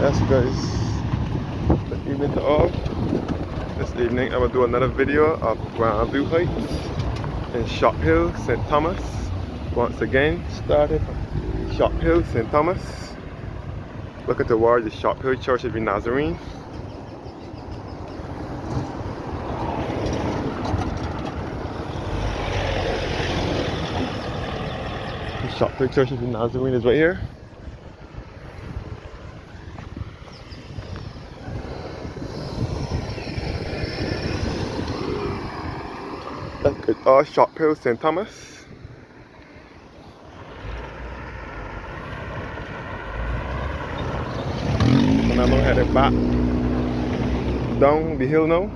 Yes guys, good evening to all. This evening I will do another video of Grandview Heights in Shop Hill, St. Thomas. Once again, started from Shop Hill, St. Thomas, looking towards the Shop Hill Church of the Nazarene. The Shop Hill Church of the Nazarene is right here. It's all Shop Hill, St. Thomas. And I'm headed back down the hill now.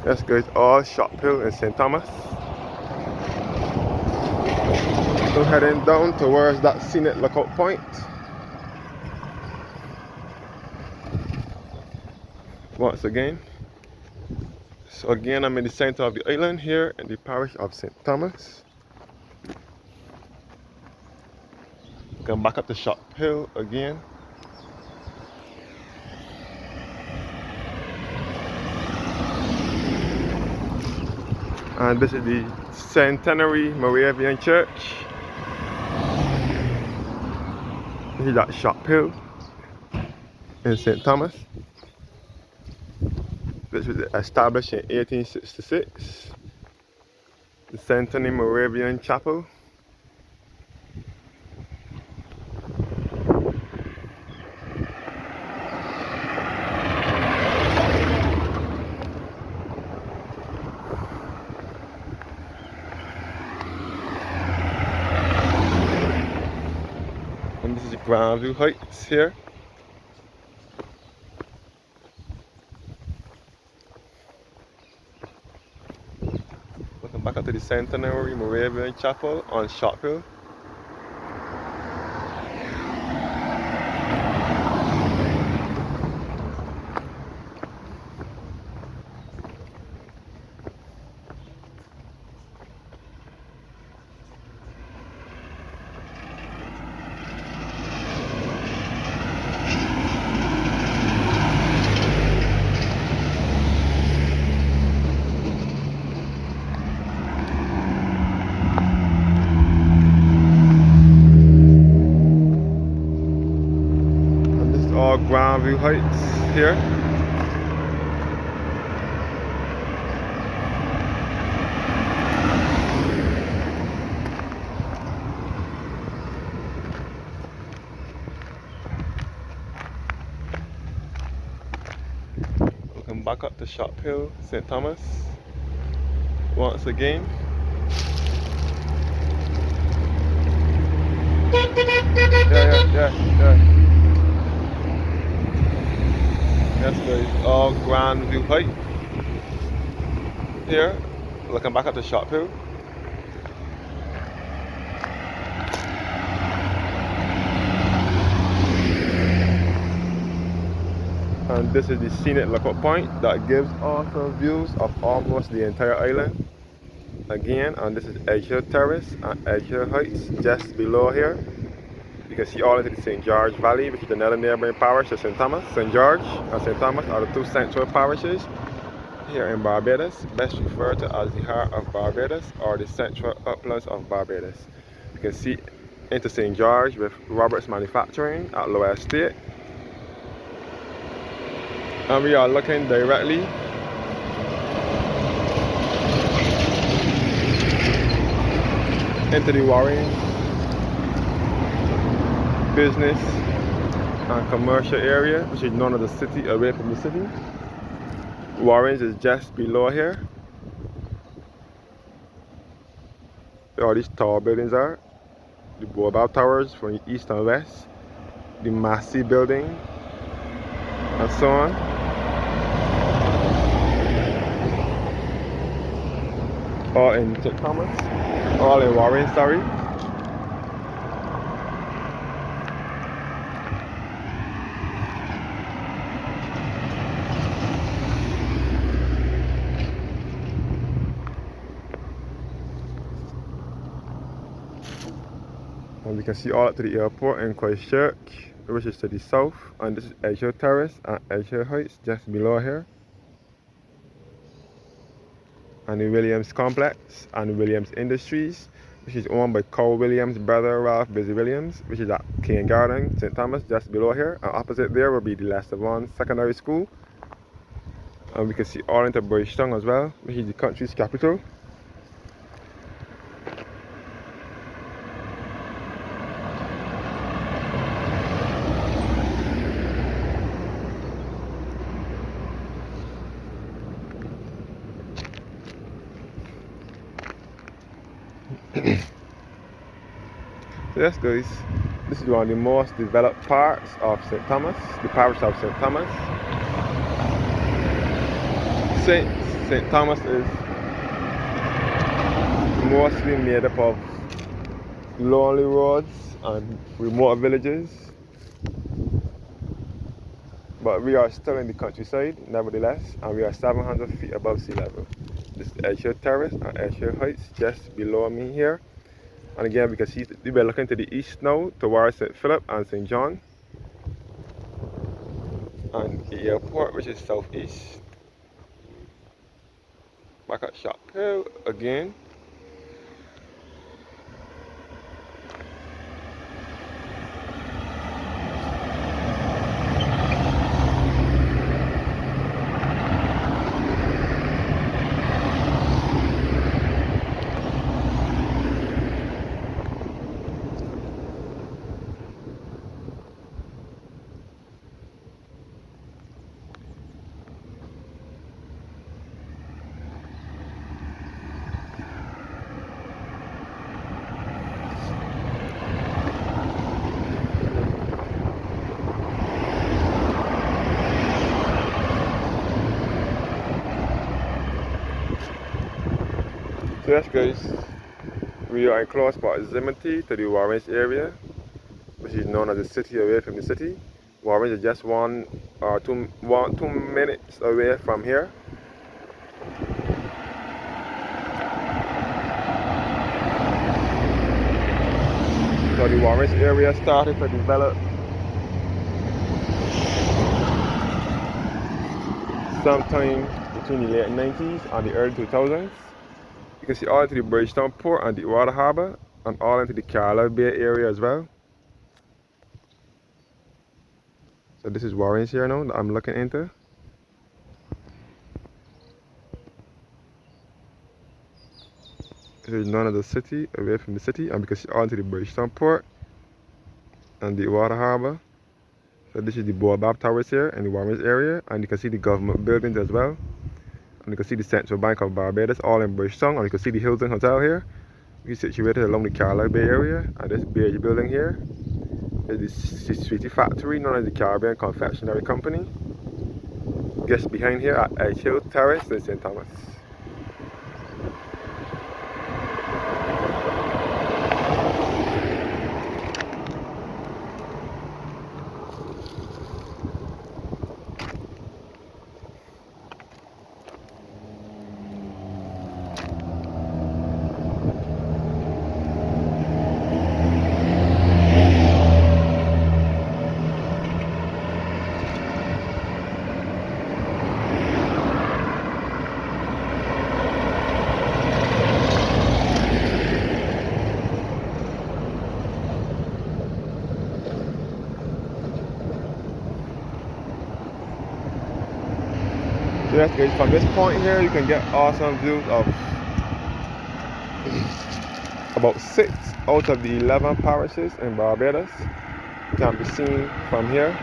Yes guys, all Shop Hill in St. Thomas. So heading down towards that scenic lookout point. Once again. So again, I'm in the center of the island here in the parish of St. Thomas. Come back up to Shop Hill again. And this is the Centenary Moravian Church. This is that Shop Hill in St. Thomas. This was established in 1866. The Centenary Moravian Chapel. And this is Grandview Heights here. Welcome back up to the Centenary Moravian Chapel on Shop Hill. All Grandview Heights here. Welcome back up to Shop Hill, St. Thomas. Once again. Yeah. Yes guys, all Grandview Heights here. Looking back at the Shop Hill. And this is the scenic lookout point that gives awesome views of almost the entire island. Again, and this is Edge Hill Terrace and Edge Hill Heights just below here. You can see all into the St. George Valley, which is another neighboring parish of St. Thomas. St. George and St. Thomas are the two central parishes here in Barbados, best referred to as the heart of Barbados or the central uplands of Barbados. You can see into St. George with Roberts Manufacturing at Lower Estate. And we are looking directly into the Warren business and commercial area, which is known as the city away from the city. Warren's is just below here. All these tall buildings are. The Baobab Towers from the east and west. The Massey building. And so on. All in St. Thomas. All in Warren, sorry. And we can see all up to the airport in Christchurch, which is to the south. And this is Edgehill Terrace and Edgehill Heights just below here. And the Williams Complex and Williams Industries, which is owned by Carl Williams' brother Ralph Busy Williams, which is at King Garden, St. Thomas, just below here. And opposite there will be the Lester Vaughan Secondary School. And we can see all into Bridgetown as well, which is the country's capital. So yes guys, this is one of the most developed parts of St. Thomas, the parish of St. Thomas. St. Thomas is mostly made up of lonely roads and remote villages, but we are still in the countryside nevertheless, and we are 700 feet above sea level. This is Edgehill Terrace and Edgehill Heights just below me here. And again, we can see we're looking to the east now towards St. Philip and St. John, and the airport, which is southeast. Back at Shop Hill again. So yes guys, we are in close proximity to the Warrens area, which is known as the city away from the city. Warrens is just 2 minutes away from here. So the Warrens area started to develop sometime between the late 90s and the early 2000s. You can see all into the Bridgetown Port and the Water Harbour, and all into the Carlisle Bay area as well. So this is Warrens here now that I'm looking into. This is none of the city, away from the city, and we can see all into the Bridgetown Port and the Water Harbour. So this is the Baobab Towers here in the Warrens area, and you can see the government buildings as well. And you can see the Central Bank of Barbados all in Bridgetown, and you can see the Hilton Hotel here, which is situated along the Carlisle Bay area. And this beige building here is the Sweetie Factory, known as the Caribbean Confectionery Company. Just behind here at Edgehill Terrace in St. Thomas. So yes guys, from this point here you can get awesome views of about 6 out of the 11 parishes in Barbados can be seen from here.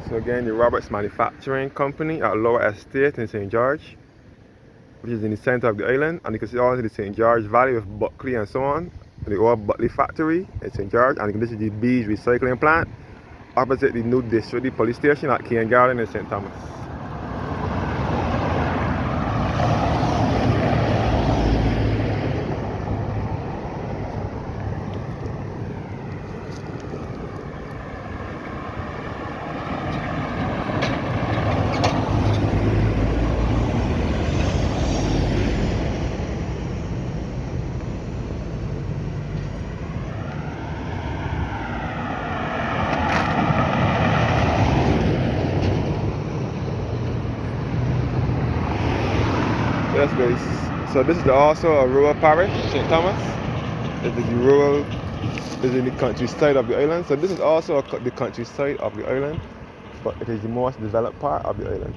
So again, the Roberts Manufacturing Company at Lower Estate in St. George, which is in the center of the island, and you can see all the St. George Valley with Buckley and so on, and the old Buckley factory in St. George, and this is the Bees recycling plant opposite the new district police station at King Garden in St. Thomas. Yes, guys. So this is also a rural parish, St. Thomas. It is the rural, is in the countryside of the island. So this is also the countryside of the island, but it is the most developed part of the island.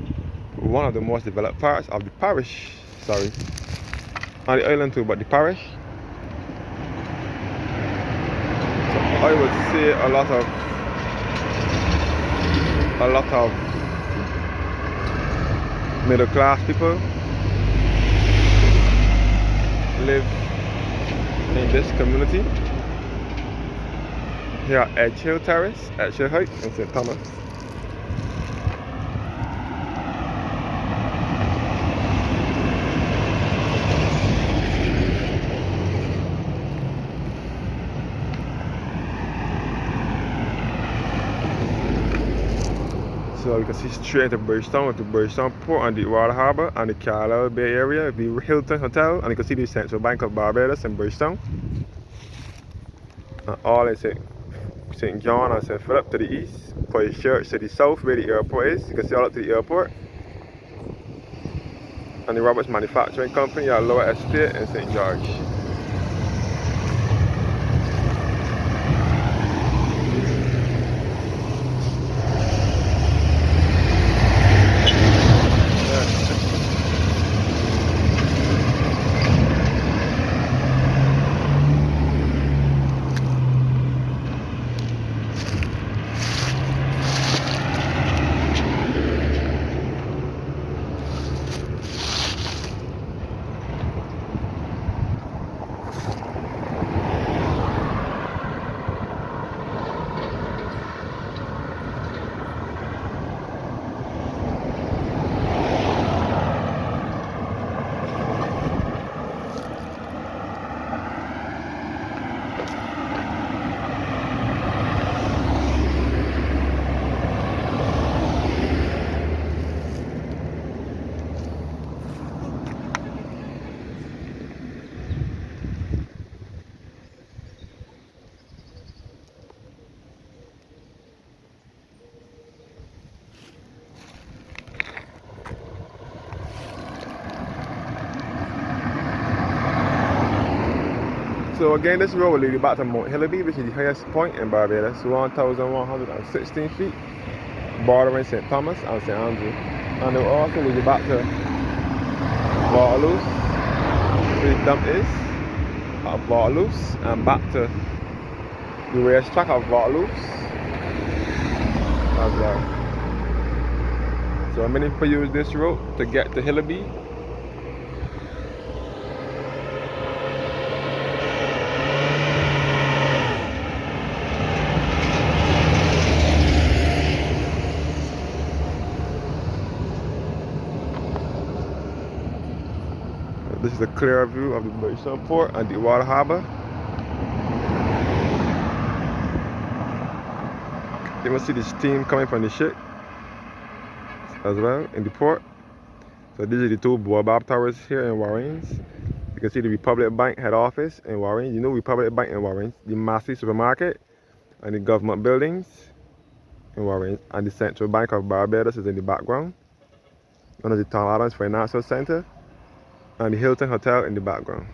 One of the most developed parts of the parish. Sorry, on the island too, but the parish. So I would say a lot of middle class people live in this community. Here at Edge Hill Terrace, Edge Hill Heights in St. Thomas. So you can see straight into Bridgetown with the Bridgetown Port and the Water Harbor and the Carlisle Bay area, the Hilton Hotel, and you can see the Central Bank of Barbados in Bridgetown. And all in St. John and St. Philip to the east, Christ Church to the south where the airport is. You can see all up to the airport. And the Roberts Manufacturing Company at Lower Estate in St. George. So again, this road will lead you back to Mount Hillaby, which is the highest point in Barbados, 1,116 feet, bordering St. Thomas and St. Andrew. And it will also lead you back to Barbados, where the dump is, at Barbados, and back to the racetrack of Barbados as well. So many people use this road to get to Hillaby. This is a clear view of the Bridgetown Port and the Water Harbor. You can see the steam coming from the ship as well in the port. So these are the two Baobab Towers here in Warrens. You can see the Republic Bank head office in Warrens. You know Republic Bank in Warrens, the Massey supermarket and the government buildings in Warrens, and the Central Bank of Barbados is in the background. One of the Tom Adams Financial Center and the Hilton Hotel in the background.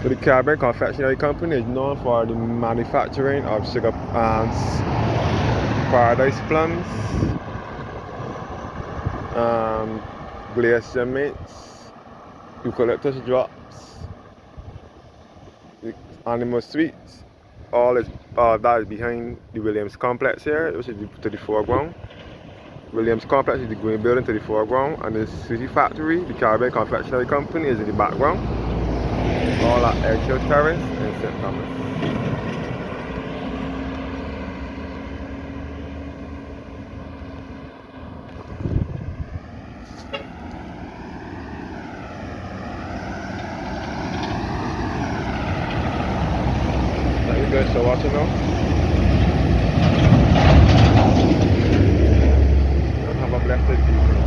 So the Caribbean Confectionery Company is known for the manufacturing of sugar pants, paradise plums, glacier mints, eucalyptus drops, the animal sweets. All that is behind the Williams Complex here, which is to the foreground. Williams Complex is the green building to the foreground, and the City Factory, the Caribbean Confectionery Company, is in the background. All at Edge Hill Terrace in St. Thomas. you guys for watching now. And have a blessed evening.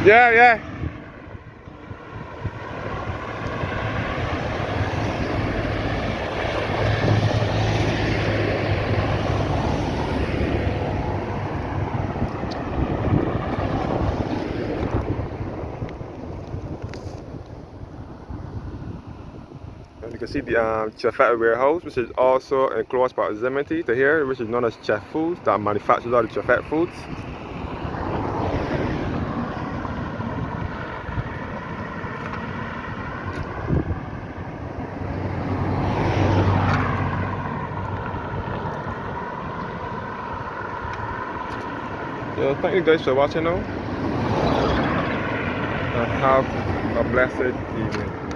Yeah, yeah. And you can see the Chefette warehouse, which is also in close proximity to here, which is known as Chef Foods, that manufactures all the Chefette foods. Yeah, thank you guys for watching now, and have a blessed evening.